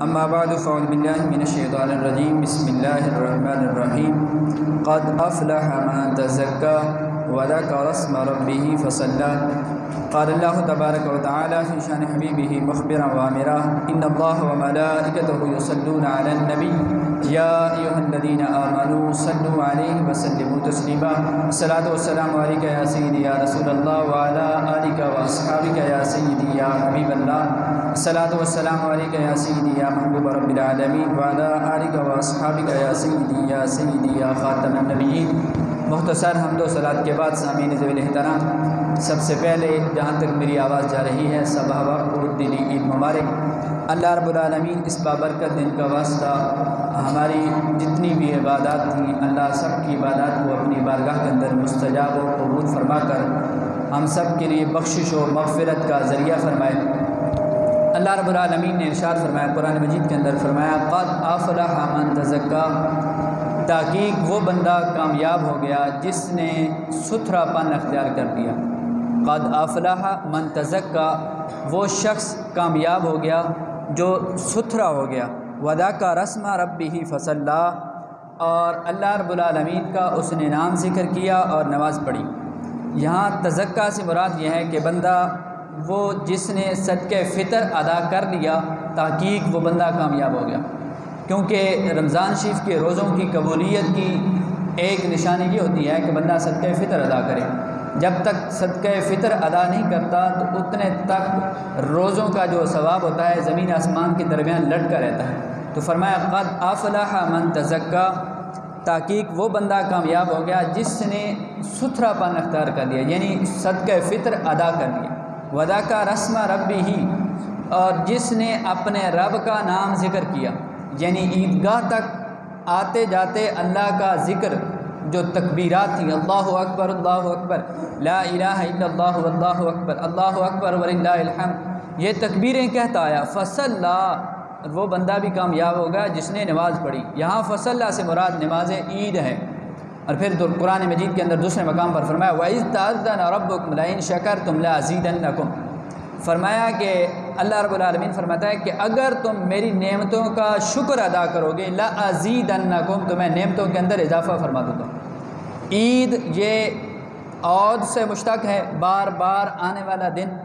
اما بعد فاعوذ باللہ من الشیطان الرجیم بسم اللہ الرحمن الرحیم قد افلح من تزکا وذکر اسم ربہ فصلی قال اللہ تبارک وتعالی فی شان حبیبہ مخبرا وامرا ان اللہ وملائکتہ یصلون علی النبی یا ایھا الذین آمنوا صلوا علیہ وسلموا تسلیما الصلاۃ والسلام علیک یا سیدی یا رسول اللہ وعلی آلک واصحابک یا سیدی یا حبیب اللہ الصلاۃ والسلام علیک یا سیدی یا محبوب رب العالمین وعلی آلک واصحابک یا سیدی یا خاتم النبیین۔ مختصر حمد و صلات کے بعد سامعین ذویل احترام، سب سے پہلے جہاں تک میری آواز جا رہی ہے سب احباب کو دینی عید مبارک۔ اللہ رب العالمین اس بابرکت دن کا واسطہ ہماری جتنی بھی عبادات تھیں اللہ سب کی عبادات کو اپنی بارگاہ کے اندر مستجاب و قبول فرما کر ہم سب کے لیے بخشش و مغفرت کا ذریعہ فرمائے۔ اللہ رب العالمین نے ارشاد فرمایا قرآن مجید کے اندر فرمایا قد افلح من تزکا، تحقیق وہ بندہ کامیاب ہو گیا جس نے ستھرا پن اختیار کر دیا۔ قد افلح من تزکا، وہ شخص کامیاب ہو گیا جو ستھرا ہو گیا۔ وذکر اسم ربہ فصلی، اور اللہ رب العالمین کا اس نے نام ذکر کیا اور نماز پڑھی۔ یہاں تزکا سے مراد یہ ہے کہ بندہ وہ جس نے صدقہ فطر ادا کر لیا، تحقیق وہ بندہ کامیاب ہو گیا، کیونکہ رمضان شریف کے روزوں کی قبولیت کی ایک نشانی یہ ہوتی ہے کہ بندہ صدقہ فطر ادا کرے۔ جب تک صدقہ فطر ادا نہیں کرتا تو اتنے تک روزوں کا جو ثواب ہوتا ہے زمین آسمان کے درمیان لٹکا رہتا ہے۔ تو فرمایا قد افلح من تزکا، تحقیق وہ بندہ کامیاب ہو گیا جس نے ستھرا پن اختیار کر لیا، یعنی صدقہ فطر ادا کر لیا۔ وذکر اسم ربہ، اور جس نے اپنے رب کا نام ذکر کیا، یعنی عیدگاہ تک آتے جاتے اللہ کا ذکر، جو تکبیرات تھیں اللہ اکبر لا الہ الا اللہ واللہ اکبر وللہ الحمد، یہ تکبیریں کہتا آیا۔ فصلی، وہ بندہ بھی کامیاب ہوگا جس نے نماز پڑھی۔ یہاں فصلی سے مراد نماز عید ہے۔ اور پھر قرآن مجید کے اندر دوسرے مقام پر فرمایا وَإِذْ تَأَذَّنَ رَبُّكُمْ لَئِن شَكَرْتُمْ لَأَزِيدَنَّكُمْ، فرمایا کہ اللہ رب العالمین فرماتا ہے کہ اگر تم میری نعمتوں کا شکر ادا کرو گے لَأَزِيدَنَّكُمْ، تو میں نعمتوں کے اندر اضافہ فرما دوں گا۔ عید یہ عود سے مشتق ہے، بار بار آنے والا دن،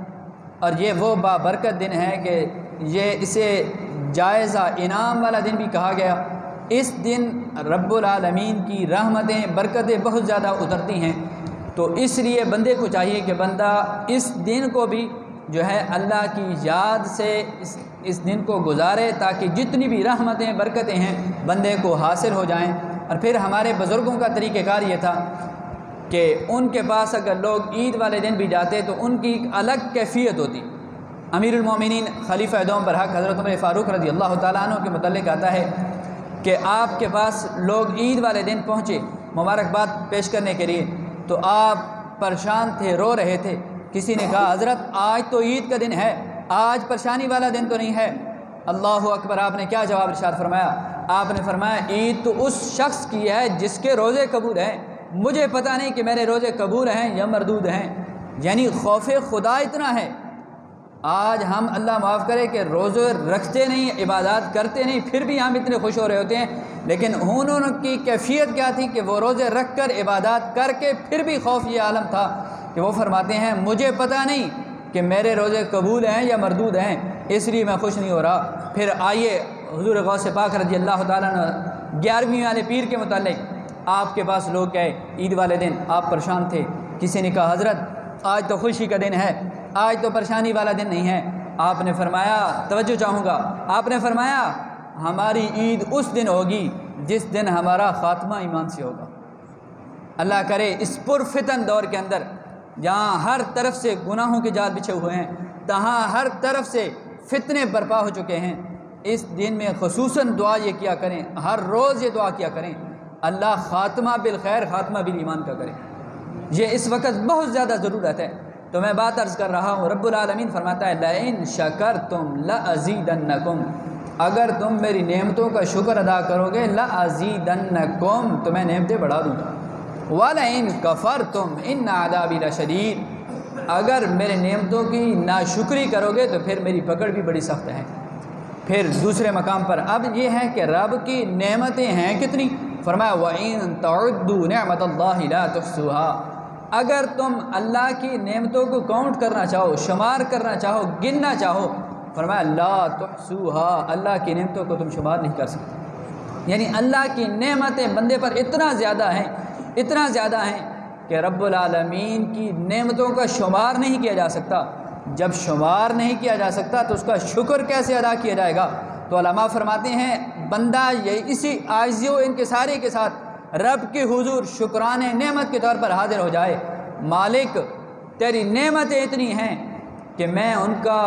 اور یہ وہ بابرکت دن ہے کہ یہ اسے جائزہ انعام والا دن بھی کہا گیا۔ اس دن رب العالمین کی رحمتیں برکتیں بہت زیادہ اترتی ہیں، تو اس لیے بندے کو چاہیے کہ بندہ اس دن کو بھی جو ہے اللہ کی یاد سے اس دن کو گزارے، تاکہ جتنی بھی رحمتیں برکتیں ہیں بندے کو حاصل ہو جائیں۔ اور پھر ہمارے بزرگوں کا طریقہ کار یہ تھا کہ ان کے پاس اگر لوگ عید والے دن بھی جاتے تو ان کی ایک الگ کیفیت ہوتی۔ امیر المومنین خلیفہ دوم برحق حضرت عمر فاروق رضی اللہ تعالیٰ عنہ کے متعلق آتا ہے کہ آپ کے پاس لوگ عید والے دن پہنچے مبارکباد پیش کرنے کے لیے، تو آپ پریشان تھے، رو رہے تھے۔ کسی نے کہا حضرت آج تو عید کا دن ہے، آج پریشانی والا دن تو نہیں ہے؟ اللہ اکبر، آپ نے کیا جواب ارشاد فرمایا؟ آپ نے فرمایا عید تو اس شخص کی ہے جس کے روزے قبول ہیں، مجھے پتہ نہیں کہ میرے روزے قبول ہیں یا مردود ہیں۔ یعنی خوف خدا اتنا ہے۔ آج ہم اللہ معاف کرے کہ روزے رکھتے نہیں، عبادات کرتے نہیں، پھر بھی ہم اتنے خوش ہو رہے ہوتے ہیں، لیکن انہوں کی کیفیت کیا تھی کہ وہ روزے رکھ کر عبادات کر کے پھر بھی خوف یہ عالم تھا کہ وہ فرماتے ہیں مجھے پتہ نہیں کہ میرے روزے قبول ہیں یا مردود ہیں، اس لیے میں خوش نہیں ہو رہا۔ پھر آئیے حضور غوث پاک رضی اللہ تعالیٰ عنہ 11ویں والے پیر کے متعلق آپ کے پاس لوگ گئے عید والے دن، آپ پریشان تھے۔ کسی نے کہا حضرت آج تو خوشی کا دن ہے، آج تو پریشانی والا دن نہیں ہے۔ آپ نے فرمایا توجہ چاہوں گا، آپ نے فرمایا ہماری عید اس دن ہوگی جس دن ہمارا خاتمہ ایمان سے ہوگا۔ اللہ کرے اس پرفتن دور کے اندر جہاں ہر طرف سے گناہوں کے جال بچھے ہوئے ہیں، تہاں ہر طرف سے فتنے برپا ہو چکے ہیں، اس دن میں خصوصاً دعا یہ کیا کریں، ہر روز یہ دعا کیا کریں اللہ خاتمہ بالخیر خاتمہ بالایمان کا کرے۔ یہ اس وقت بہت زیادہ ضرورت ہے۔ تو میں بات عرض کر رہا ہوں، رب العالمین فرماتا ہے لَئِن شَكَرْتُمْ لَأَزِيدَنَّكُمْ، اگر تم میری نعمتوں کا شکر ادا کرو گے لَأَزِيدَنَّكُمْ، تو میں نعمتیں بڑھا دوں گا۔ وَلَئِن كَفَرْتُمْ إِنَّ عَذَابِي لَشَدِيدٌ، اگر میرے نعمتوں کی ناشکری کرو گے تو پھر میری پکڑ بھی بڑی سخت ہے۔ پھر دوسرے مقام پر اب یہ ہے کہ رب کی نعمتیں ہیں کتنی، فرمایا وَإِن تَعُدُّوا نِعْمَةَ اللَّهِ لَا تُحْصُوهَا، اگر تم اللہ کی نعمتوں کو کاؤنٹ کرنا چاہو، شمار کرنا چاہو، گننا چاہو، فرمایا لا تحصوها، اللہ کی نعمتوں کو تم شمار نہیں کر سکتے۔ یعنی اللہ کی نعمتیں بندے پر اتنا زیادہ ہیں کہ رب العالمین کی نعمتوں کا شمار نہیں کیا جا سکتا۔ جب شمار نہیں کیا جا سکتا تو اس کا شکر کیسے ادا کیا جائے گا؟ تو علماء فرماتے ہیں بندہ یہ اسی عاجزی و انکساری کے ساتھ رب کے حضور شکرانے نعمت کے طور پر حاضر ہو جائے، مالک تیری نعمتیں اتنی ہیں کہ میں ان کا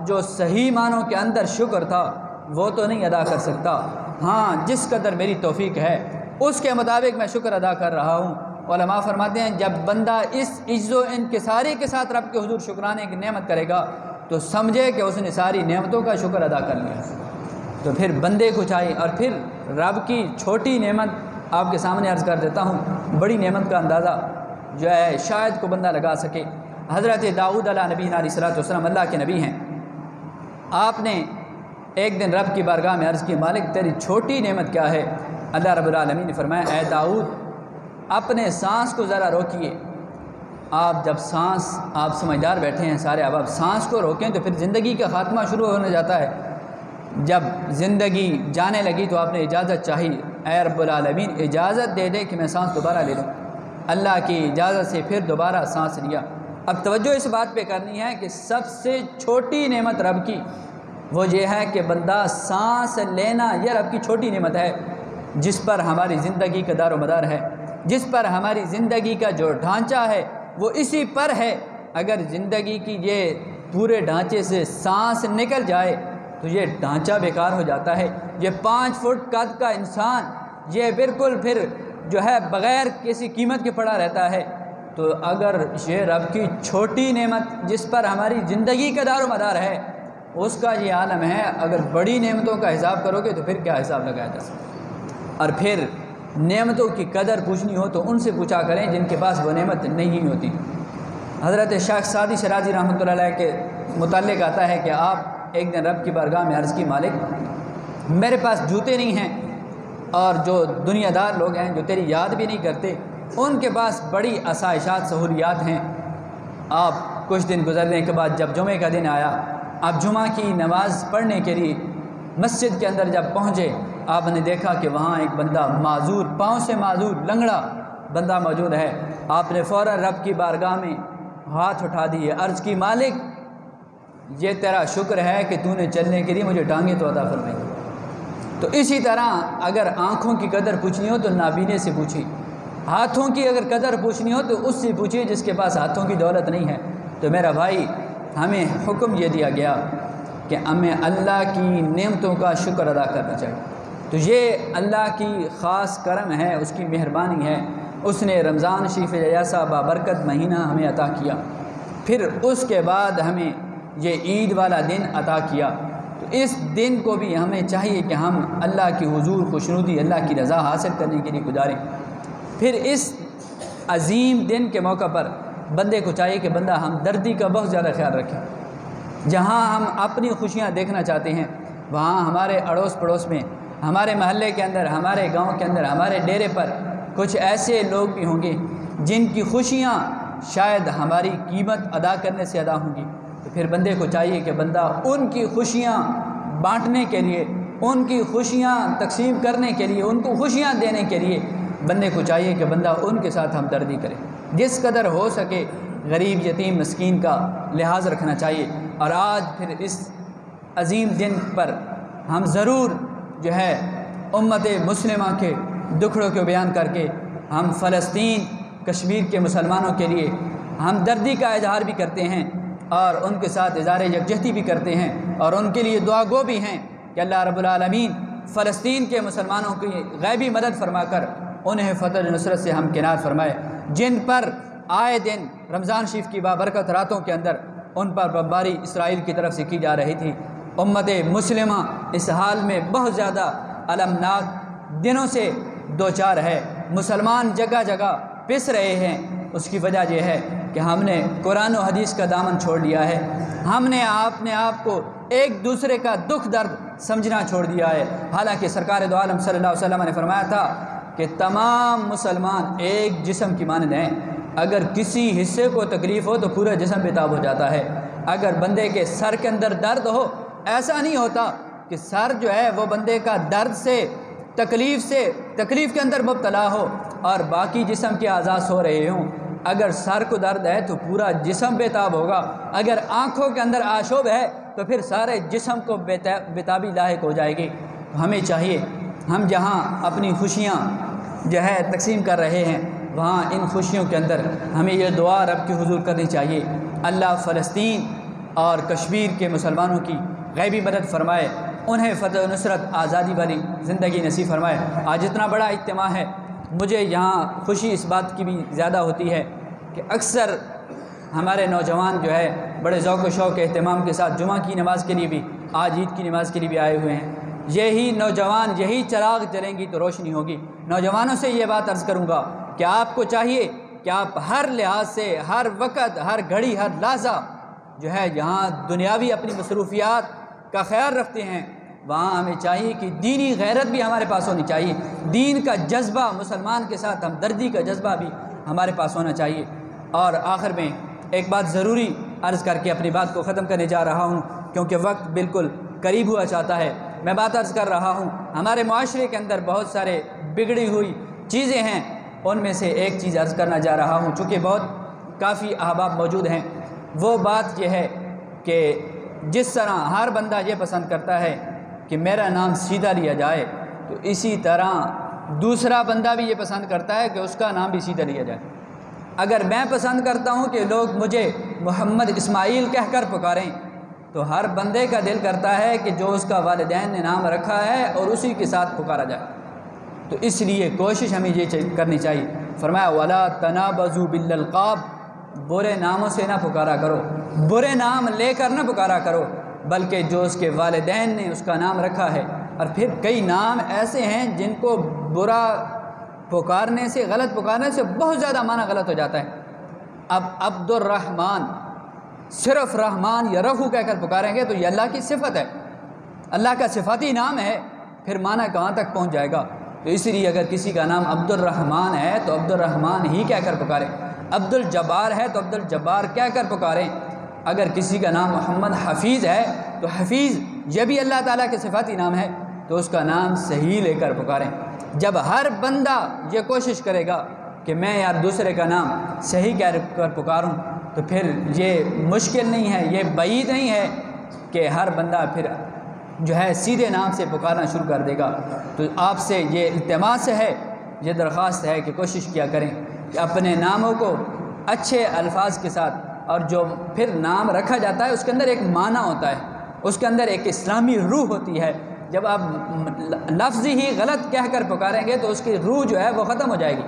جو صحیح معنوں کے اندر شکر تھا وہ تو نہیں ادا کر سکتا، ہاں جس قدر میری توفیق ہے اس کے مطابق میں شکر ادا کر رہا ہوں۔ علماء فرماتے ہیں جب بندہ اس عجز و انکساری کے ساتھ رب کے حضور شکرانے کی نعمت کرے گا تو سمجھے کہ اس نے ساری نعمتوں کا شکر ادا کر لیا۔ تو پھر بندے کو چاہیے، اور پھر رب کی چھوٹی نعمت آپ کے سامنے عرض کر دیتا ہوں، بڑی نعمت کا اندازہ جو ہے شاید کو بندہ لگا سکے۔ حضرت داؤد علیہ نبی علیہ الصلوۃ والسلام اللہ کے نبی ہیں، آپ نے ایک دن رب کی بارگاہ میں عرض کی مالک تیری چھوٹی نعمت کیا ہے؟ اللہ رب العالمین نے فرمایا اے داؤد اپنے سانس کو ذرا روکیے۔ آپ جب سانس، آپ سمجھدار بیٹھے ہیں سارے، اب آپ سانس کو روکیں تو پھر زندگی کا خاتمہ شروع ہونے جاتا ہے۔ جب زندگی جانے لگی تو آپ نے اجازت چاہی، اے رب العالمین اجازت دے دے کہ میں سانس دوبارہ لے لوں۔ اللہ کی اجازت سے پھر دوبارہ سانس لیا۔ اب توجہ اس بات پہ کرنی ہے کہ سب سے چھوٹی نعمت رب کی وہ یہ ہے کہ بندہ سانس لینا، یہ رب کی چھوٹی نعمت ہے جس پر ہماری زندگی کا دار و مدار ہے، جس پر ہماری زندگی کا جو ڈھانچہ ہے وہ اسی پر ہے۔ اگر زندگی کی یہ پورے ڈھانچے سے سانس نکل جائے تو یہ ڈھانچہ بیکار ہو جاتا ہے۔ یہ 5 فٹ قد کا انسان یہ بالکل پھر جو ہے بغیر کسی قیمت کے پڑا رہتا ہے۔ تو اگر یہ رب کی چھوٹی نعمت جس پر ہماری زندگی کا دار و مدار ہے اس کا یہ عالم ہے، اگر بڑی نعمتوں کا حساب کرو گے تو پھر کیا حساب لگایا جا سکتا؟ اور پھر نعمتوں کی قدر پوچھنی ہو تو ان سے پوچھا کریں جن کے پاس وہ نعمت نہیں ہوتی۔ حضرت شیخ سعدی شرازی رحمۃ اللہ علیہ کے متعلق آتا ہے کہ آپ ایک دن رب کی بارگاہ میں عرض کی مالک میرے پاس جوتے نہیں ہیں، اور جو دنیا دار لوگ ہیں جو تیری یاد بھی نہیں کرتے ان کے پاس بڑی آسائشات سہولیات ہیں۔ آپ کچھ دن گزرنے کے بعد جب جمعے کا دن آیا، آپ جمعہ کی نماز پڑھنے کے لیے مسجد کے اندر جب پہنچے، آپ نے دیکھا کہ وہاں ایک بندہ معذور، پاؤں سے معذور لنگڑا بندہ موجود ہے۔ آپ نے فوراً رب کی بارگاہ میں ہاتھ اٹھا دیے، عرض کی مالک یہ تیرا شکر ہے کہ تو نے چلنے کے لیے مجھے ٹانگیں تو عطا فرمائی۔ تو اسی طرح اگر آنکھوں کی قدر پوچھنی ہو تو نابینے سے پوچھی، ہاتھوں کی اگر قدر پوچھنی ہو تو اس سے پوچھیے جس کے پاس ہاتھوں کی دولت نہیں ہے۔ تو میرا بھائی ہمیں حکم یہ دیا گیا کہ ہمیں اللہ کی نعمتوں کا شکر ادا کرنا چاہیے۔ تو یہ اللہ کی خاص کرم ہے، اس کی مہربانی ہے، اس نے رمضان شریف جیسا بابرکت مہینہ ہمیں عطا کیا، پھر اس کے بعد ہمیں یہ عید والا دن عطا کیا۔ تو اس دن کو بھی ہمیں چاہیے کہ ہم اللہ کی حضور خوشنودی، اللہ کی رضا حاصل کرنے کے لیے گزاریں۔ پھر اس عظیم دن کے موقع پر بندے کو چاہیے کہ بندہ ہمدردی کا بہت زیادہ خیال رکھے۔ جہاں ہم اپنی خوشیاں دیکھنا چاہتے ہیں وہاں ہمارے اڑوس پڑوس میں، ہمارے محلے کے اندر، ہمارے گاؤں کے اندر، ہمارے ڈیرے پر کچھ ایسے لوگ بھی ہوں گے جن کی خوشیاں شاید ہماری قیمت ادا کرنے سے ادا ہوں گی۔ تو پھر بندے کو چاہیے کہ بندہ ان کی خوشیاں بانٹنے کے لیے، ان کی خوشیاں تقسیم کرنے کے لیے، ان کو خوشیاں دینے کے لیے بندے کو چاہیے کہ بندہ ان کے ساتھ ہمدردی کرے، جس قدر ہو سکے غریب یتیم مسکین کا لحاظ رکھنا چاہیے۔ اور آج پھر اس عظیم دن پر ہم ضرور جو ہے امت مسلمہ کے دکھڑوں کو بیان کر کے ہم فلسطین کشمیر کے مسلمانوں کے لیے ہمدردی کا اظہار بھی کرتے ہیں اور ان کے ساتھ اظہار یکجہتی بھی کرتے ہیں، اور ان کے لیے دعا گو بھی ہیں کہ اللہ رب العالمین فلسطین کے مسلمانوں کی غیبی مدد فرما کر انہیں فتح نصرت سے ہمکنار فرمائے، جن پر آئے دن رمضان شریف کی بابرکت راتوں کے اندر ان پر بمباری اسرائیل کی طرف سے کی جا رہی تھی۔ امت مسلمہ اس حال میں بہت زیادہ المناک دنوں سے دوچار ہے، مسلمان جگہ جگہ پس رہے ہیں۔ اس کی وجہ یہ ہے کہ ہم نے قرآن و حدیث کا دامن چھوڑ لیا ہے، ہم نے آپ کو ایک دوسرے کا دکھ درد سمجھنا چھوڑ دیا ہے۔ حالانکہ سرکار دو عالم صلی اللہ علیہ وسلم نے فرمایا تھا کہ تمام مسلمان ایک جسم کی مانند ہیں، اگر کسی حصے کو تکلیف ہو تو پورا جسم بےتاب ہو جاتا ہے۔ اگر بندے کے سر کے اندر درد ہو، ایسا نہیں ہوتا کہ سر جو ہے وہ بندے کا درد سے تکلیف کے اندر مبتلا ہو اور باقی جسم کے اعضاء سو رہے ہوں۔ اگر سر کو درد ہے تو پورا جسم بےتاب ہوگا، اگر آنکھوں کے اندر آشوب ہے تو پھر سارے جسم کو بےتابی لاحق ہو جائے گی۔ ہمیں چاہیے ہم جہاں اپنی خوشیاں جو ہے تقسیم کر رہے ہیں، وہاں ان خوشیوں کے اندر ہمیں یہ دعا رب کے حضور کرنی چاہیے، اللہ فلسطین اور کشمیر کے مسلمانوں کی غیبی مدد فرمائے، انہیں فتح و نصرت آزادی والی زندگی نصیب فرمائے۔ آج اتنا بڑا اجتماع ہے، مجھے یہاں خوشی اس بات کی بھی زیادہ ہوتی ہے کہ اکثر ہمارے نوجوان جو ہے بڑے ذوق و شوق کے اہتمام کے ساتھ جمعہ کی نماز کے لیے بھی، آج عید کی نماز کے لیے بھی آئے ہوئے ہیں۔ یہی نوجوان، یہی چراغ جلیں گی تو روشنی ہوگی۔ نوجوانوں سے یہ بات عرض کروں گا کہ آپ کو چاہیے کہ آپ ہر لحاظ سے، ہر وقت، ہر گھڑی، ہر لحظہ جو ہے یہاں دنیاوی اپنی مصروفیات کا خیال رکھتے ہیں، وہاں ہمیں چاہیے کہ دینی غیرت بھی ہمارے پاس ہونی چاہیے، دین کا جذبہ، مسلمان کے ساتھ ہمدردی کا جذبہ بھی ہمارے پاس ہونا چاہیے۔ اور آخر میں ایک بات ضروری عرض کر کے اپنی بات کو ختم کرنے جا رہا ہوں، کیونکہ وقت بالکل قریب ہوا چاہتا ہے۔ میں بات عرض کر رہا ہوں، ہمارے معاشرے کے اندر بہت سارے بگڑی ہوئی چیزیں ہیں، ان میں سے ایک چیز عرض کرنا جا رہا ہوں، چونکہ بہت کافی احباب موجود ہیں۔ وہ بات یہ ہے کہ جس طرح ہر بندہ یہ پسند کرتا ہے کہ میرا نام سیدھا لیا جائے، تو اسی طرح دوسرا بندہ بھی یہ پسند کرتا ہے کہ اس کا نام بھی سیدھا لیا جائے۔ اگر میں پسند کرتا ہوں کہ لوگ مجھے محمد اسماعیل کہہ کر پکاریں، تو ہر بندے کا دل کرتا ہے کہ جو اس کا والدین نے نام رکھا ہے اور اسی کے ساتھ پکارا جائے۔ تو اس لیے کوشش ہمیں یہ کرنی چاہیے۔ فرمایا وَلَا تَنَابَزُوا بِالْأَلْقَابِ، برے ناموں سے نہ پکارا کرو، برے نام لے کر نہ پکارا کرو، بلکہ جو اس کے والدین نے اس کا نام رکھا ہے۔ اور پھر کئی نام ایسے ہیں جن کو برا پکارنے سے، غلط پکارنے سے بہت زیادہ معنی غلط ہو جاتا ہے۔ اب عبد الرحمن، صرف رحمان یا رحو کہہ کر پکاریں گے تو یہ اللہ کی صفت ہے، اللہ کا صفاتی نام ہے، پھر معنی کہاں تک پہنچ جائے گا؟ تو اس لیے اگر کسی کا نام عبد الرحمن ہے تو عبد الرحمن ہی کہہ کر پکاریں، عبد الجبار ہے تو عبد الجبار کہہ کر پکاریں، اگر کسی کا نام محمد حفیظ ہے تو حفیظ یہ بھی اللہ تعالیٰ کے صفاتی نام ہے، تو اس کا نام صحیح لے کر پکاریں۔ جب ہر بندہ یہ کوشش کرے گا کہ میں یار دوسرے کا نام صحیح کہہ کر پکاروں، تو پھر یہ مشکل نہیں ہے، یہ بعید نہیں ہے کہ ہر بندہ پھر جو ہے سیدھے نام سے پکارنا شروع کر دے گا۔ تو آپ سے یہ التماس ہے، یہ درخواست ہے کہ کوشش کیا کریں کہ اپنے ناموں کو اچھے الفاظ کے ساتھ، اور جو پھر نام رکھا جاتا ہے اس کے اندر ایک معنی ہوتا ہے، اس کے اندر ایک اسلامی روح ہوتی ہے۔ جب آپ لفظ ہی غلط کہہ کر پکاریں گے تو اس کی روح جو ہے وہ ختم ہو جائے گی۔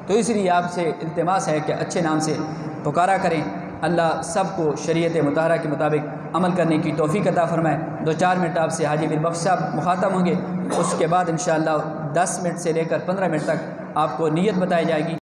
تو اس لیے آپ سے التماس ہے کہ اچھے نام سے پکارا کریں۔ اللہ سب کو شریعت مطہرہ کے مطابق عمل کرنے کی توفیق عطا فرمائے۔ 2-4 منٹ آپ سے حاجی میر بخش صاحب مخاطب ہوں گے، اس کے بعد انشاءاللہ 10 منٹ سے لے کر 15 منٹ تک آپ کو نیت بتائی جائے گی۔